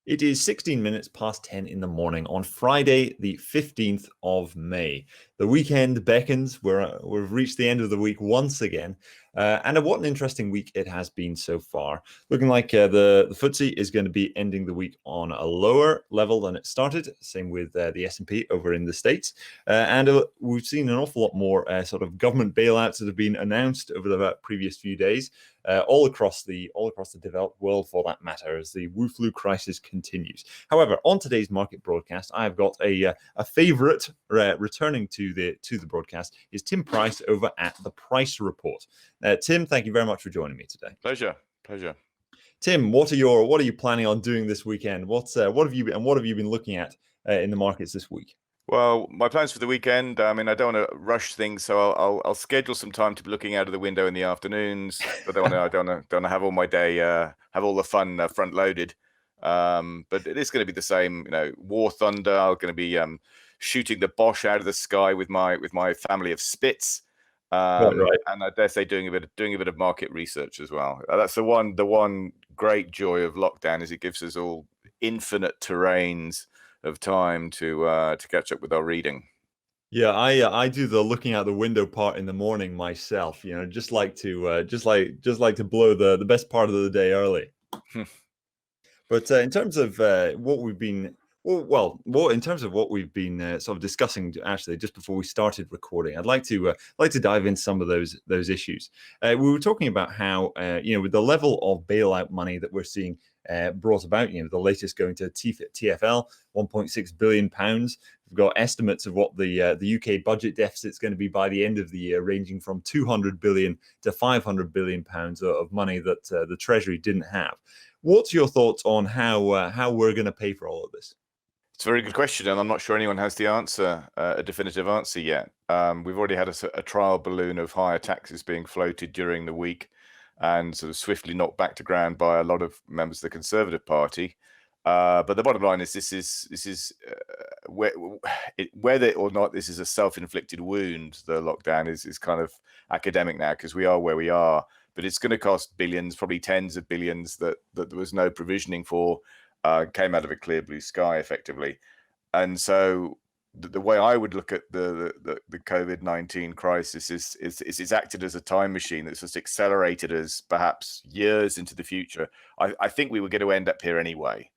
It is 16 minutes past 10 in the morning on Friday, the 15th of May. The weekend beckons. We've reached the end of the week once again. And what an interesting week it has been so far. Looking like the FTSE is going to be ending the week on a lower level than it started. Same with the S&P over in the States. And we've seen an awful lot more sort of government bailouts that have been announced over the previous few days. All across the developed world, for that matter, as the Wu flu crisis continues. However, on today's market broadcast, I have got a favourite returning to the broadcast is Tim Price over at the Price Report. Tim, thank you very much for joining me today. Pleasure. Tim, what are you planning on doing this weekend? What have you been looking at in the markets this week? Well, my plans for the weekend, I mean, I don't want to rush things, so I'll schedule some time to be looking out of the window in the afternoons. I don't want to have all my day, have all the fun front loaded. But it is going to be the same, war thunder. I'm going to be shooting the Bosch out of the sky with my family of Spits. Right. And I dare say doing a bit of market research as well. That's the one great joy of lockdown is it gives us all infinite terrains of time to catch up with our reading. Yeah, I do the looking out the window part in the morning myself. Just like to blow the best part of the day early. But in terms of what we've been, in terms of what we've been sort of discussing, actually, just before we started recording, I'd like to dive into some of those issues. We were talking about how with the level of bailout money that we're seeing brought about, the latest going to TfL, 1.6 billion pounds. We've got estimates of what the UK budget deficit's going to be by the end of the year, ranging from 200 billion to 500 billion pounds of money that the Treasury didn't have. What's your thoughts on how we're going to pay for all of this? It's a very good question, and I'm not sure anyone has the answer, a definitive answer yet. We've already had a trial balloon of higher taxes being floated during the week, and sort of swiftly knocked back to ground by a lot of members of the Conservative Party. But the bottom line is this is whether or not this is a self-inflicted wound. The lockdown is kind of academic now because we are where we are. But it's going to cost billions, probably tens of billions that there was no provisioning for, came out of a clear blue sky, effectively. And so the way I would look at the COVID-19 crisis is it's acted as a time machine that's just accelerated us perhaps years into the future. I think we were going to end up here anyway,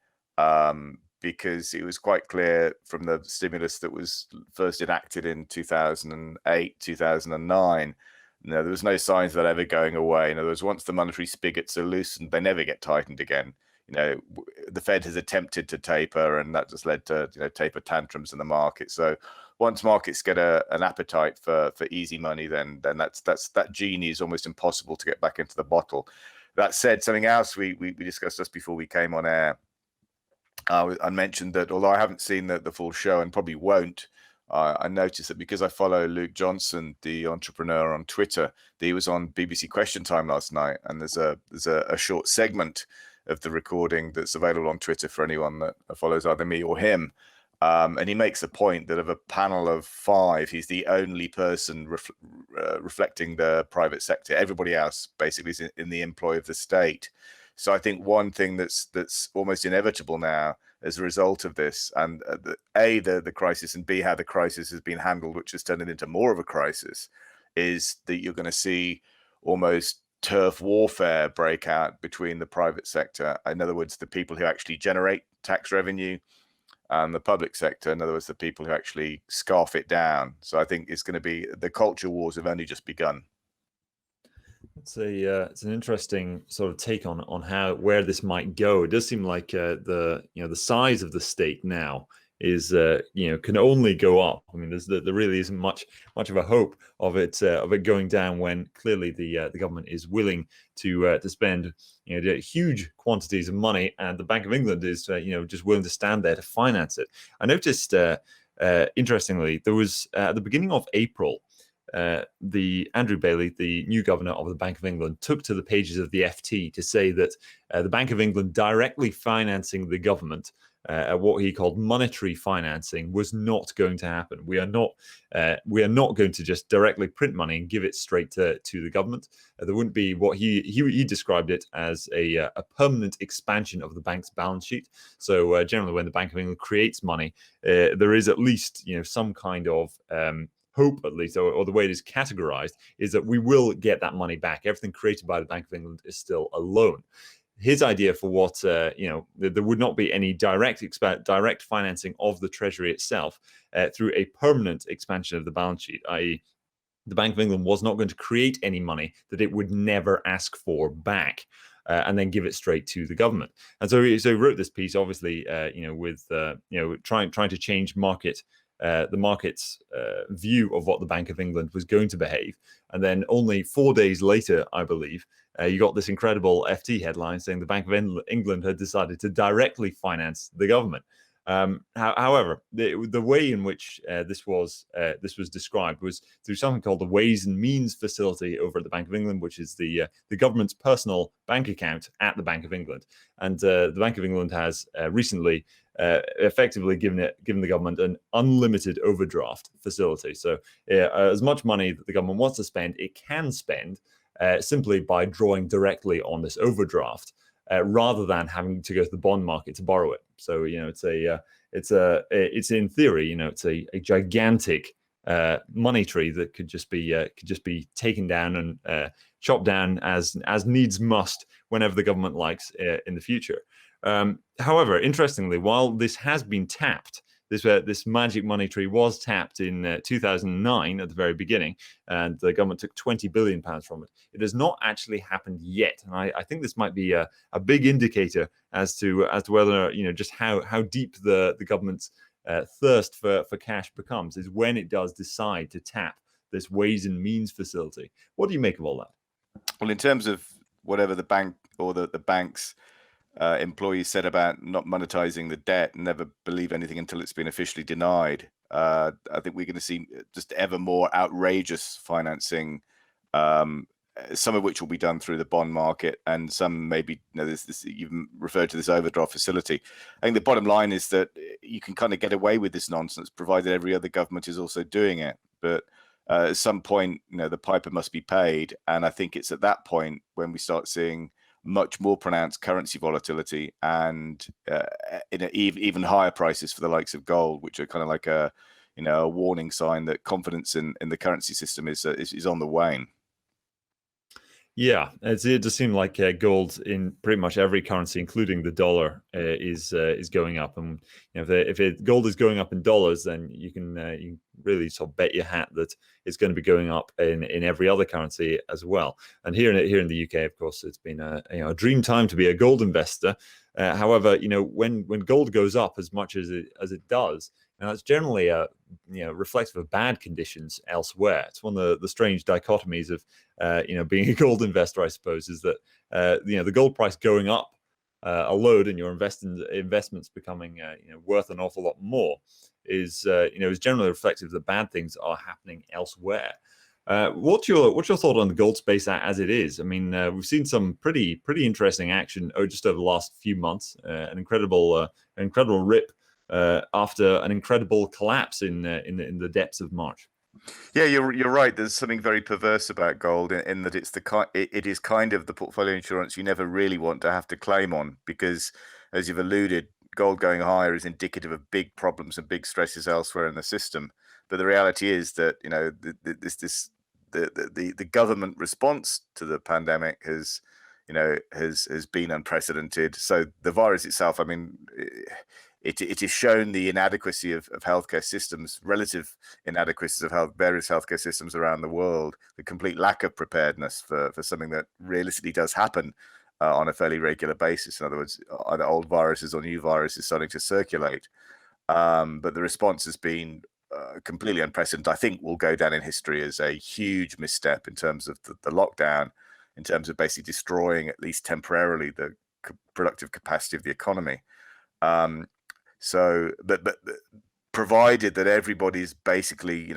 because it was quite clear from the stimulus that was first enacted in 2008, 2009. There was no signs of that ever going away. In other words, once the monetary spigots are loosened, they never get tightened again. The Fed has attempted to taper, and that just led to taper tantrums in the market. So once markets get an appetite for easy money, then that genie is almost impossible to get back into the bottle. That said, something else we discussed just before we came on air. I mentioned that although I haven't seen the full show and probably won't, I noticed that because I follow Luke Johnson, the entrepreneur, on Twitter, that he was on BBC Question Time last night, and there's a short segment of the recording that's available on Twitter for anyone that follows either me or him. And he makes the point that of a panel of 5, he's the only person reflecting the private sector. Everybody else basically is in the employ of the state. So I think one thing that's almost inevitable now as a result of this, and the crisis, and B, how the crisis has been handled, which has turned it into more of a crisis, is that you're going to see almost turf warfare break out between the private sector, in other words, the people who actually generate tax revenue, and the public sector, in other words, the people who actually scarf it down. So I think it's going to be, the culture wars have only just begun. It's an interesting sort of take on where this might go. It does seem like the size of the state now is can only go up. I mean, there really isn't much of a hope of it going down when clearly the government is willing to spend huge quantities of money, and the Bank of England is just willing to stand there to finance it. I noticed interestingly there was at the beginning of April. the Andrew Bailey, the new governor of the Bank of England, took to the pages of the FT to say that the Bank of England directly financing the government, what he called monetary financing, was not going to happen. We are not going to just directly print money and give it straight to the government. There wouldn't be what he described it as a permanent expansion of the bank's balance sheet. So generally, when the Bank of England creates money, there is at least some kind of hope, at least, or the way it is categorized, is that we will get that money back. Everything created by the Bank of England is still a loan. His idea for what there would not be any direct financing of the Treasury itself through a permanent expansion of the balance sheet, i.e., the Bank of England was not going to create any money that it would never ask for back. And then give it straight to the government. And so he wrote this piece, obviously, with trying to change the market's view of what the Bank of England was going to behave. And then only 4 days later, I believe, you got this incredible FT headline saying the Bank of England had decided to directly finance the government. However, the way in which this was described was through something called the Ways and Means Facility over at the Bank of England, which is the government's personal bank account at the Bank of England. And the Bank of England has recently effectively given the government an unlimited overdraft facility. So as much money that the government wants to spend, it can spend simply by drawing directly on this overdraft. Rather than having to go to the bond market to borrow it. So it's in theory, it's a gigantic money tree that could just be taken down and chopped down as needs must whenever the government likes in the future. However, interestingly, while this has been tapped, this magic money tree was tapped in 2009 at the very beginning, and the government took £20 billion from it. It has not actually happened yet, and I think this might be a big indicator as to whether just how deep the government's thirst for cash becomes, is when it does decide to tap this Ways and Means facility. What do you make of all that? Well, in terms of whatever the bank or the bank's employees said about not monetizing the debt and never believe anything until it's been officially denied, I think we're going to see just ever more outrageous financing, some of which will be done through the bond market, and some maybe, you've referred to this overdraft facility. I think the bottom line is that you can kind of get away with this nonsense provided every other government is also doing it. But at some point, the piper must be paid, and I think it's at that point when we start seeing much more pronounced currency volatility and even higher prices for the likes of gold, which are kind of like a warning sign that confidence in the currency system is on the wane. Yeah, it does seem like gold in pretty much every currency, including the dollar, is going up. And if gold is going up in dollars, then you can really sort of bet your hat that it's going to be going up in every other currency as well. And here in the UK, of course, it's been a dream time to be a gold investor. However, when gold goes up as much as it does, and that's generally reflective of bad conditions elsewhere. It's one of the strange dichotomies of being a gold investor, I suppose, is that the gold price going up a load and your investments becoming worth an awful lot more is generally reflective that bad things are happening elsewhere. What's your thought on the gold space as it is? I mean, we've seen some pretty interesting action just over the last few months. An incredible rip after an incredible collapse in the depths of March. Yeah, you're right. There's something very perverse about gold in that it is kind of the portfolio insurance you never really want to have to claim on, because, as you've alluded, gold going higher is indicative of big problems and big stresses elsewhere in the system. But the reality is that the government response to the pandemic has been unprecedented. So the virus itself, I mean, it has shown the inadequacy of healthcare systems, relative inadequacies of various healthcare systems around the world, the complete lack of preparedness for something that realistically does happen on a fairly regular basis. In other words, either old viruses or new viruses starting to circulate. But the response has been completely unprecedented. I think will go down in history as a huge misstep in terms of the lockdown, in terms of basically destroying, at least temporarily, the productive capacity of the economy. So, but provided that everybody's basically,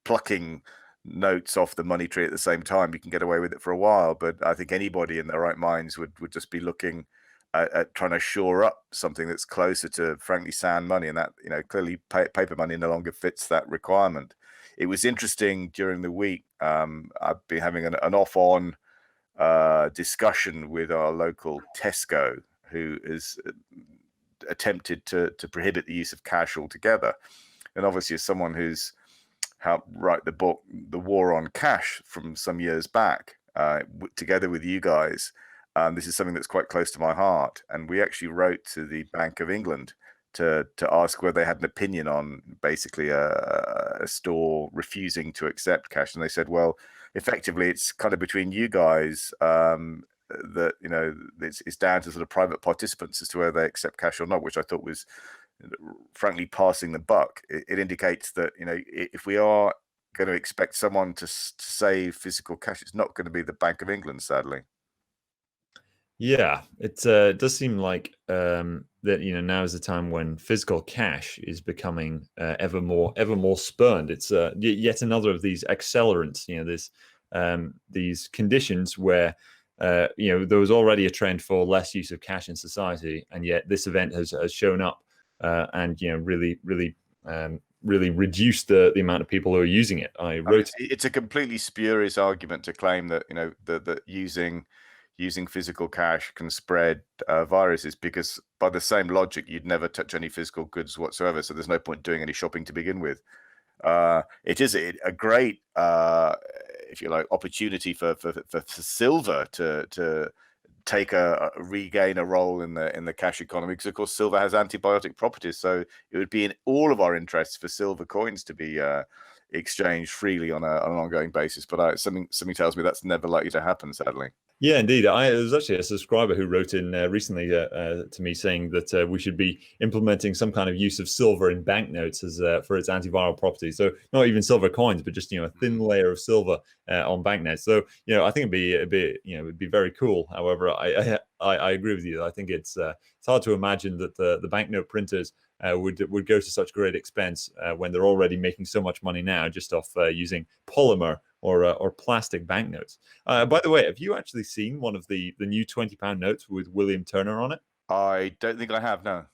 plucking notes off the money tree at the same time, you can get away with it for a while. But I think anybody in their right minds would just be looking at trying to shore up something that's closer to, frankly, sound money, and that, clearly paper money no longer fits that requirement. It was interesting during the week. I've been having an off-on discussion with our local Tesco, who has attempted to prohibit the use of cash altogether. And obviously, as someone who's helped write the book, The War on Cash, from some years back, together with you guys, this is something that's quite close to my heart. And we actually wrote to the Bank of England to ask whether they had an opinion on basically a store refusing to accept cash. And they said, well, effectively, it's kind of between you guys, that it's down to sort of private participants as to whether they accept cash or not, which I thought was, frankly, passing the buck. It indicates that if we are going to expect someone to save physical cash, it's not going to be the Bank of England, sadly. Yeah, it does seem like that now is the time when physical cash is becoming ever more spurned. It's yet another of these accelerants. These conditions where there was already a trend for less use of cash in society, and yet this event has shown up and really reduced the amount of people who are using it. It's a completely spurious argument to claim that that using physical cash can spread viruses, because by the same logic, you'd never touch any physical goods whatsoever. So there's no point doing any shopping to begin with. It is a great, if you like, opportunity for silver to take regain a role in the cash economy, because of course silver has antibiotic properties. So it would be in all of our interests for silver coins to be exchanged freely on an ongoing basis. But something tells me that's never likely to happen, sadly. Yeah, indeed. There was actually a subscriber who wrote in recently to me saying that we should be implementing some kind of use of silver in banknotes as for its antiviral properties. So not even silver coins, but just a thin layer of silver on banknotes. So I think it'd be very cool. However, I agree with you. I think it's hard to imagine that the banknote printers would go to such great expense when they're already making so much money now just off using polymer or plastic banknotes. By the way, have you actually seen one of the new £20 notes with William Turner on it? I don't think I have, no.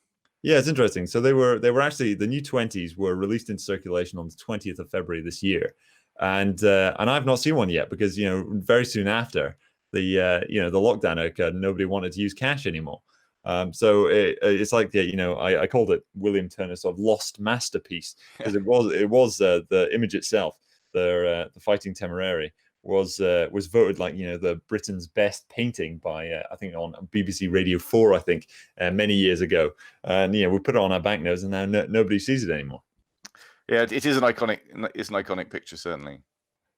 Yeah, it's interesting. So they were actually, the new 20s were released into circulation on the 20th of February this year, and I've not seen one yet because very soon after the lockdown, nobody wanted to use cash anymore. So it's like I called it William Turner's sort of lost masterpiece, because it was the image itself, the Fighting Temeraire, was voted like the Britain's best painting by I think on BBC Radio 4, I think, many years ago. And we put it on our banknotes, and now nobody sees it anymore. Yeah, it is an iconic picture, certainly.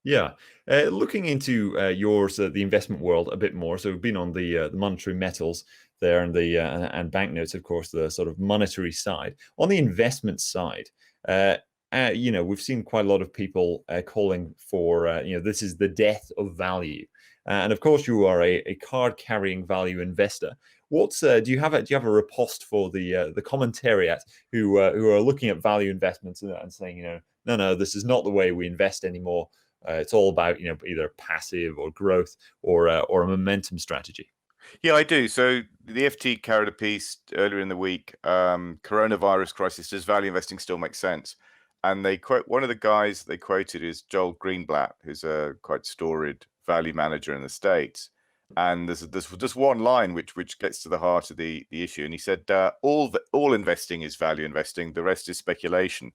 Yeah, looking into the investment world a bit more. So we've been on the monetary metals there, and the and banknotes, of course, the sort of monetary side. On the investment side, we've seen quite a lot of people calling for this is the death of value, and of course you are a card-carrying value investor. Do you have a riposte for the commentariat who are looking at value investments and saying no, this is not the way we invest anymore. It's all about either passive or growth or a momentum strategy. Yeah, I do. So the FT carried a piece earlier in the week. Coronavirus crisis, does value investing still make sense? And they quote, one of the guys they quoted is Joel Greenblatt, who's a quite storied value manager in the States. And there's just one line which gets to the heart of the issue. And he said, all investing is value investing. The rest is speculation.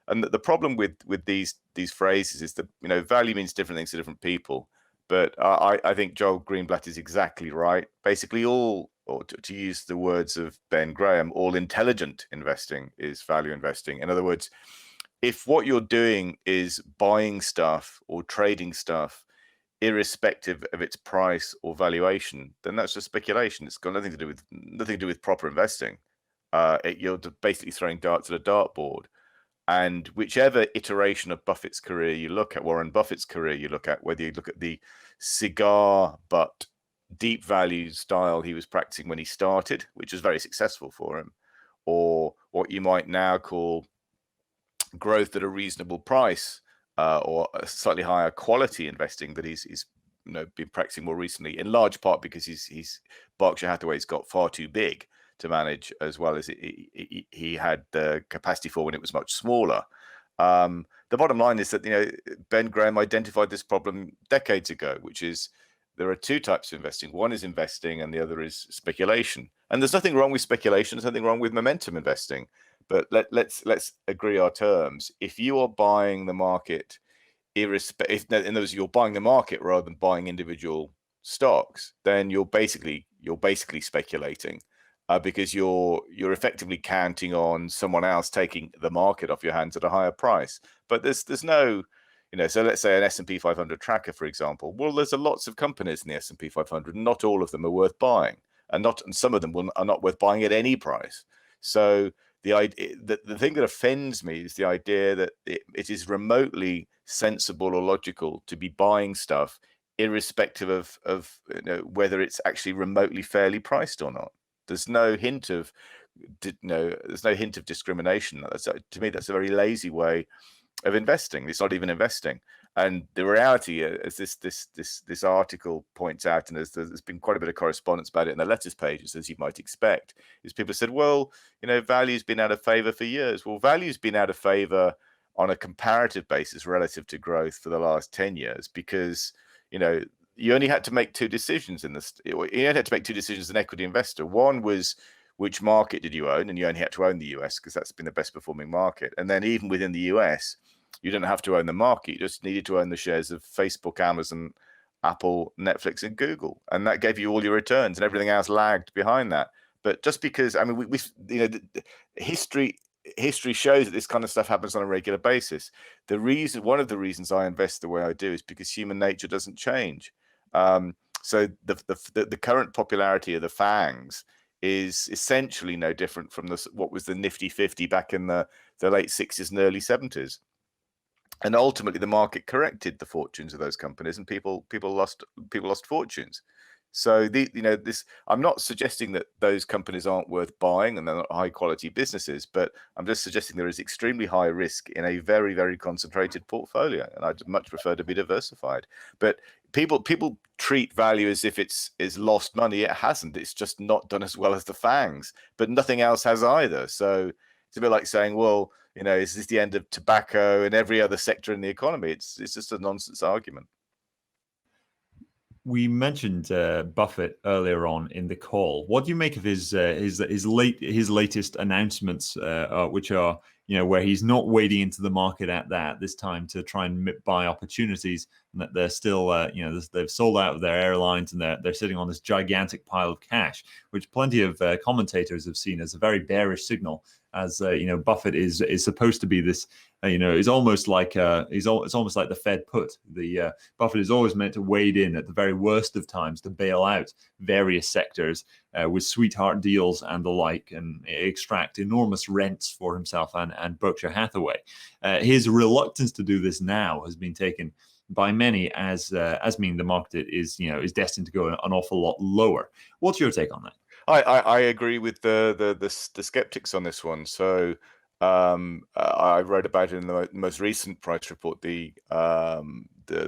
And the problem with these phrases is that value means different things to different people. But I think Joel Greenblatt is exactly right. Basically, or to use the words of Ben Graham, all intelligent investing is value investing. In other words, if what you're doing is buying stuff or trading stuff, irrespective of its price or valuation, then that's just speculation. It's got nothing to do with proper investing. You're basically throwing darts at a dartboard. And whichever iteration of Buffett's career you look at, Warren Buffett's career you look at, whether you look at the cigar but deep value style he was practicing when he started, which was very successful for him, or what you might now call growth at a reasonable price or a slightly higher quality investing that he's been practicing more recently, in large part because he's Berkshire Hathaway's got far too big to manage as well as he had the capacity for when it was much smaller. The bottom line is that Ben Graham identified this problem decades ago, which is there are two types of investing. One is investing, and the other is speculation. And there's nothing wrong with speculation. There's nothing wrong with momentum investing. But let's agree our terms. If you are buying the market, in other words, you're buying the market rather than buying individual stocks, then you're basically speculating, because you're effectively counting on someone else taking the market off your hands at a higher price. But there's no, so let's say an S&P 500 tracker, for example. Well, there's lots of companies in the S&P 500. Not all of them are worth buying, and some of them are not worth buying at any price. So the thing that offends me is the idea that it is remotely sensible or logical to be buying stuff irrespective of whether it's actually remotely fairly priced or not. There's no hint of discrimination. To me, that's a very lazy way of investing. It's not even investing. And the reality, as this article points out, and there's been quite a bit of correspondence about it in the letters pages, as you might expect, is people said, well, value's been out of favor for years. Well, value's been out of favor on a comparative basis relative to growth for the last 10 years, because you only had to make two decisions you only had to make two decisions as an equity investor. One was, which market did you own? And you only had to own the US because that's been the best performing market. And then even within the US, you didn't have to own the market. You just needed to own the shares of Facebook, Amazon, Apple, Netflix, and Google. And that gave you all your returns, and everything else lagged behind that. But just because, history shows that this kind of stuff happens on a regular basis. One of the reasons I invest the way I do is because human nature doesn't change. So the current popularity of the FANGs is essentially no different from what was the Nifty 50 back in the late 60s and early 70s. And ultimately, the market corrected the fortunes of those companies, and people lost fortunes. So I'm not suggesting that those companies aren't worth buying and they're not high quality businesses, but I'm just suggesting there is extremely high risk in a very, very concentrated portfolio, and I'd much prefer to be diversified. But people treat value as if it's lost money. It hasn't. It's just not done as well as the FANGs, but nothing else has either. So it's a bit like saying, well, is this the end of tobacco and every other sector in the economy? It's just a nonsense argument. We mentioned Buffett earlier on in the call. What do you make of his latest announcements, which are where he's not wading into the market at this time to try and buy opportunities, and that they're still they've sold out of their airlines, and they're sitting on this gigantic pile of cash, which plenty of commentators have seen as a very bearish signal. As Buffett is supposed to be this, is almost like it's almost like the Fed put. The Buffett is always meant to wade in at the very worst of times to bail out various sectors with sweetheart deals and the like, and extract enormous rents for himself and Berkshire Hathaway. His reluctance to do this now has been taken by many as meaning the market is destined to go an awful lot lower. What's your take on that? I agree with the skeptics on this one. So I wrote about it in the most recent price report, the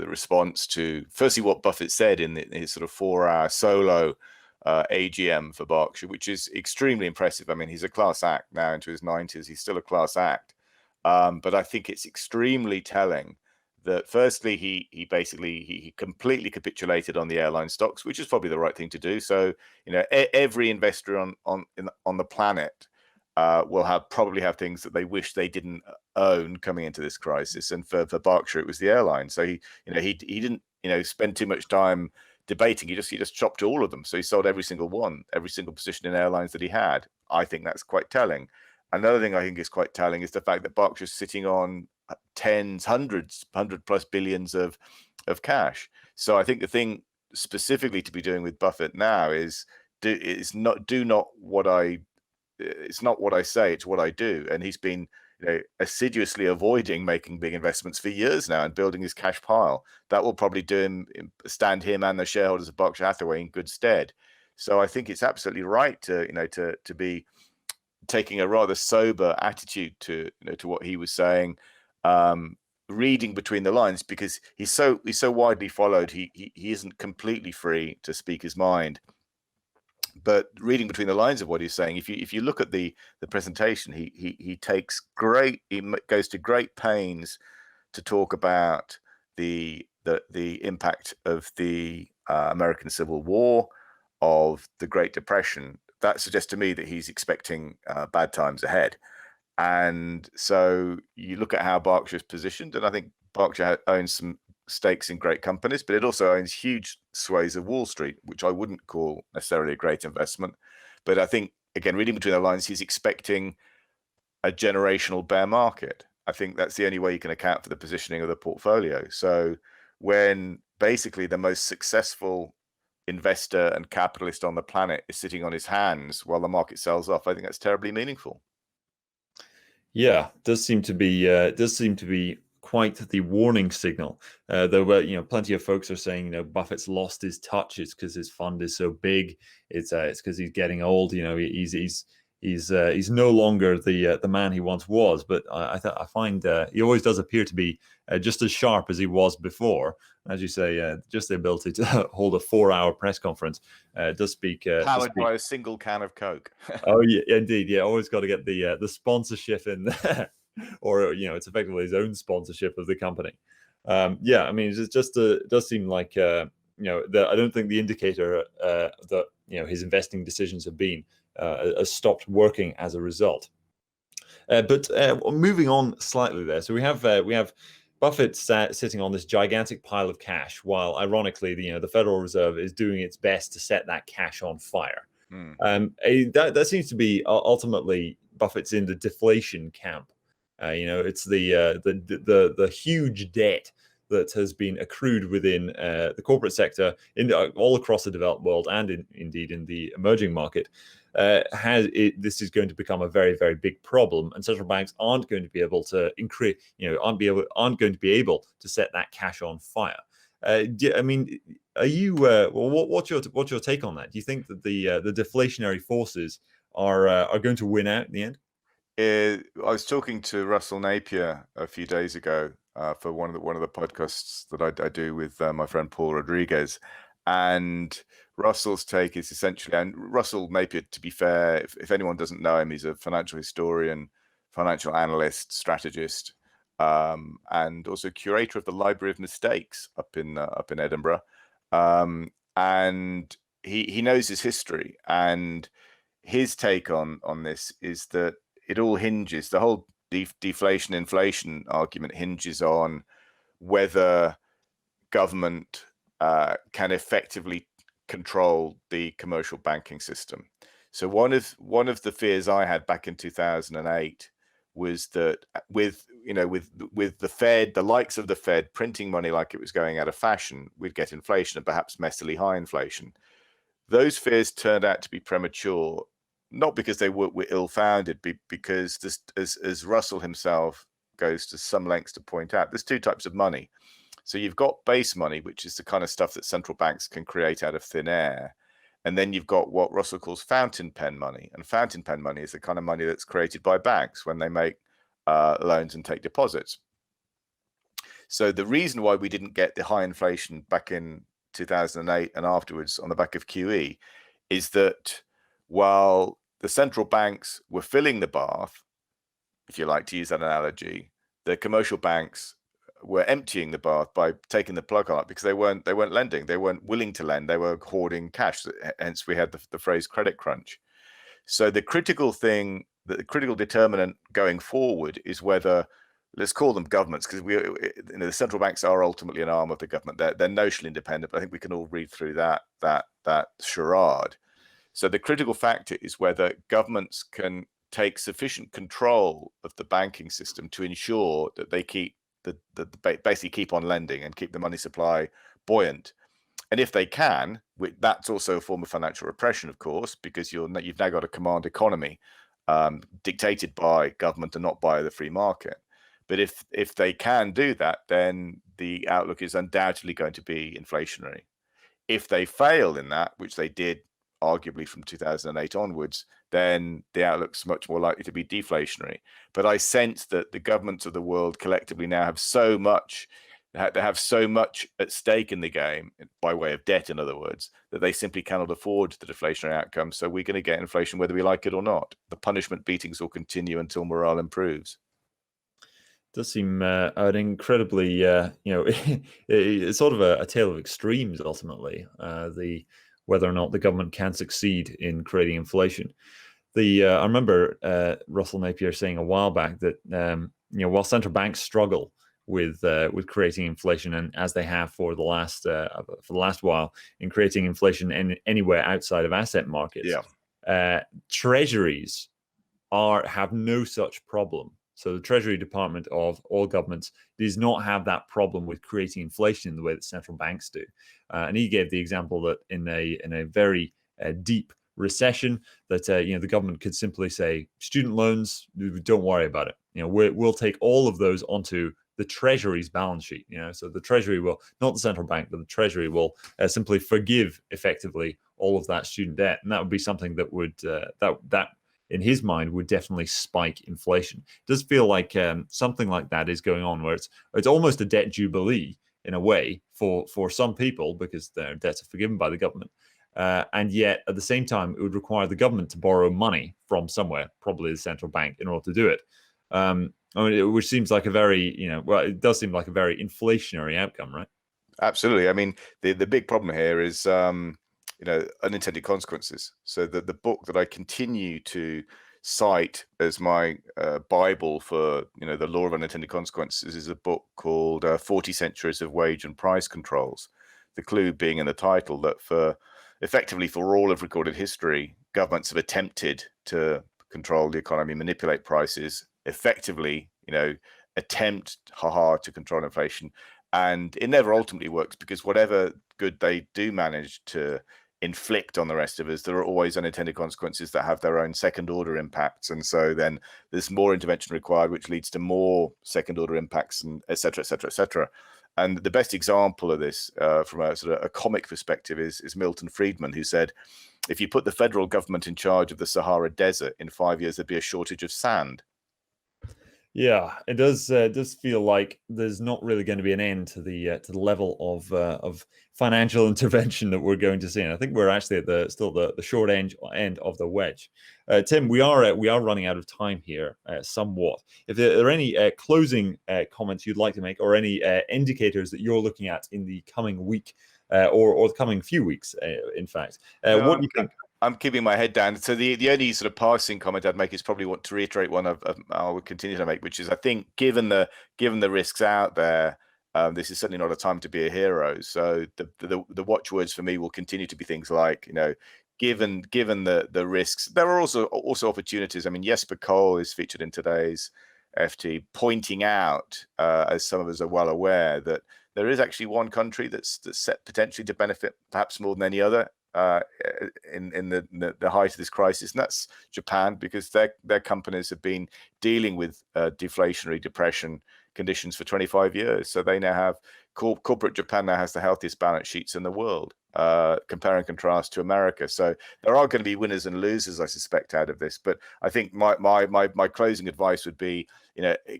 response to firstly what Buffett said in his sort of 4-hour solo AGM for Berkshire, which is extremely impressive. I mean, he's a class act now into his 90s. He's still a class act, but I think it's extremely telling that firstly he basically completely capitulated on the airline stocks, which is probably the right thing to do. So every investor on the planet will probably have things that they wish they didn't own coming into this crisis, and for Berkshire it was the airline. So he didn't spend too much time debating. He just chopped all of them. So he sold every single position in airlines that he had. I think that's quite telling. Another thing I think is quite telling is the fact that Berkshire's sitting on hundred plus billions of cash. So I think the thing specifically to be doing with Buffett now is it's not what I say, it's what I do. And he's been assiduously avoiding making big investments for years now and building his cash pile. That will probably stand him and the shareholders of Berkshire Hathaway in good stead. So I think it's absolutely right to be taking a rather sober attitude to what he was saying. reading between the lines, because he's so widely followed. He isn't completely free to speak his mind. But reading between the lines of what he's saying, if you look at the presentation, he goes to great pains to talk about the impact of the American Civil War, of the Great Depression. That suggests to me that he's expecting bad times ahead. And so you look at how Berkshire's positioned, and I think Berkshire owns some stakes in great companies, but it also owns huge swathes of Wall Street, which I wouldn't call necessarily a great investment. But I think, again, reading between the lines, he's expecting a generational bear market. I think that's the only way you can account for the positioning of the portfolio. So when basically the most successful investor and capitalist on the planet is sitting on his hands while the market sells off, I think that's terribly meaningful. Yeah, does seem to be quite the warning signal. There were, plenty of folks are saying, Buffett's lost his touch. It's because his fund is so big. It's because he's getting old. He's no longer the man he once was. But I find he always does appear to be just as sharp as he was before. As you say, just the ability to hold a 4-hour press conference does speak. Powered by a single can of Coke. Oh yeah, indeed. Yeah, always got to get the sponsorship in there, or it's effectively his own sponsorship of the company. Yeah, I mean, it does seem like I don't think the indicator that his investing decisions have been has stopped working as a result. But moving on slightly there, so we have Buffett sitting on this gigantic pile of cash, while ironically, the Federal Reserve is doing its best to set that cash on fire. That seems to be ultimately Buffett's in the deflation camp. It's the huge debt that has been accrued within the corporate sector all across the developed world and indeed in the emerging market. This is going to become a very, very big problem, and central banks aren't going to be able to aren't going to be able to set that cash on fire. I mean, are you? What's your take on that? Do you think that the deflationary forces are going to win out in the end? I was talking to Russell Napier a few days ago for one of the podcasts that I do with my friend Paul Rodriguez, and Russell's take is essentially, and Russell Napier, to be fair, if anyone doesn't know him, he's a financial historian, financial analyst, strategist, and also curator of the Library of Mistakes up in Edinburgh, and he knows his history, and his take on this is that it all hinges, the whole deflation inflation argument hinges on whether government can effectively control the commercial banking system. So one of the fears I had back in 2008 was that with the Fed, the likes of the Fed printing money like it was going out of fashion, we'd get inflation and perhaps messily high inflation. Those fears turned out to be premature, not because they were ill-founded, because this, as Russell himself goes to some lengths to point out, there's two types of money. So you've got base money, which is the kind of stuff that central banks can create out of thin air. And then you've got what Russell calls fountain pen money. And fountain pen money is the kind of money that's created by banks when they make loans and take deposits. So the reason why we didn't get the high inflation back in 2008 and afterwards on the back of QE is that while the central banks were filling the bath, if you like to use that analogy, the commercial banks were emptying the bath by taking the plug on it because they weren't lending, they weren't willing to lend, they were hoarding cash. Hence, we had the phrase credit crunch. So the critical thing, the critical determinant going forward is whether, let's call them governments, because the central banks are ultimately an arm of the government. They're notionally independent, but I think we can all read through that charade. So the critical factor is whether governments can take sufficient control of the banking system to ensure that they basically keep on lending and keep the money supply buoyant. And if they can, that's also a form of financial repression, of course, because you've now got a command economy dictated by government and not by the free market. But if they can do that, then the outlook is undoubtedly going to be inflationary. If they fail in that, which they did arguably from 2008 onwards, then the outlook's much more likely to be deflationary. But I sense that the governments of the world collectively now have so much at stake in the game, by way of debt, in other words, that they simply cannot afford the deflationary outcome. So we're going to get inflation whether we like it or not. The punishment beatings will continue until morale improves. Does seem an incredibly, it's sort of a tale of extremes ultimately. The whether or not the government can succeed in creating inflation. I remember Russell Napier saying a while back that while central banks struggle with creating inflation, and as they have for the last while in creating inflation anywhere outside of asset markets, treasuries have no such problem. So the Treasury Department of all governments does not have that problem with creating inflation in the way that central banks do. And he gave the example that in a very deep recession, that the government could simply say, student loans, don't worry about it. We'll take all of those onto the Treasury's balance sheet. So the Treasury will, not the central bank, but the Treasury will simply forgive effectively all of that student debt, and that would be something that would that in his mind would definitely spike inflation. It does feel like something like that is going on, where it's almost a debt jubilee in a way for some people, because their debts are forgiven by the government. And yet, at the same time, it would require the government to borrow money from somewhere, probably the central bank, in order to do it. Which seems like a very, it does seem like a very inflationary outcome, right? Absolutely. I mean, the big problem here is unintended consequences. So the book that I continue to cite as my Bible for the law of unintended consequences is a book called 40 Centuries of Wage and Price Controls. The clue being in the title that effectively for all of recorded history, governments have attempted to control the economy, manipulate prices, effectively, attempt hard to control inflation. And it never ultimately works, because whatever good they do manage to inflict on the rest of us, there are always unintended consequences that have their own second order impacts. And so then there's more intervention required, which leads to more second order impacts, and et cetera, et cetera, et cetera. And the best example of this from a sort of a comic perspective is Milton Friedman, who said, if you put the federal government in charge of the Sahara Desert, in 5 years, there'd be a shortage of sand. Yeah, it does feel like there's not really going to be an end to the level of financial intervention that we're going to see, and I think we're actually at the short end of the wedge. Tim, we are running out of time here somewhat. If there are any closing comments you'd like to make, or any indicators that you're looking at in the coming week or the coming few weeks, in fact, what do you think? I'm keeping my head down. So the only sort of passing comment I'd make is probably want to reiterate one I will continue to make, which is, I think given the risks out there, this is certainly not a time to be a hero. So the watchwords for me will continue to be things like, given the risks, there are also opportunities. I mean, Jesper Cole is featured in today's FT, pointing out, as some of us are well aware, that there is actually one country that's set potentially to benefit perhaps more than any other in the height of this crisis, and that's Japan, because their companies have been dealing with deflationary depression conditions for 25 years. So they now have corporate Japan now has the healthiest balance sheets in the world, compare and contrast to America. So there are going to be winners and losers, I suspect, out of this. But I think my closing advice would be,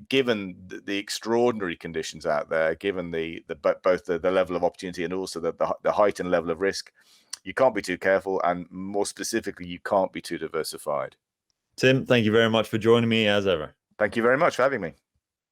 given the extraordinary conditions out there, given both the level of opportunity and also the height and level of risk, you can't be too careful, and more specifically, you can't be too diversified. Tim, thank you very much for joining me as ever. Thank you very much for having me.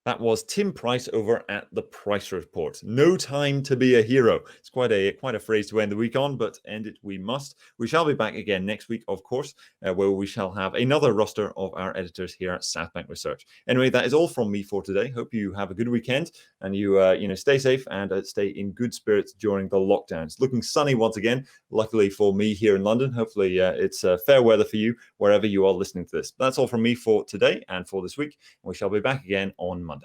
That was Tim Price over at The Price Report. No time to be a hero. It's quite a phrase to end the week on, but end it we must. We shall be back again next week, of course, where we shall have another roster of our editors here at Southbank Research. Anyway, that is all from me for today. Hope you have a good weekend, and you stay safe and stay in good spirits during the lockdown. It's looking sunny once again, luckily for me here in London. Hopefully it's fair weather for you wherever you are listening to this. That's all from me for today and for this week. We shall be back again on Monday.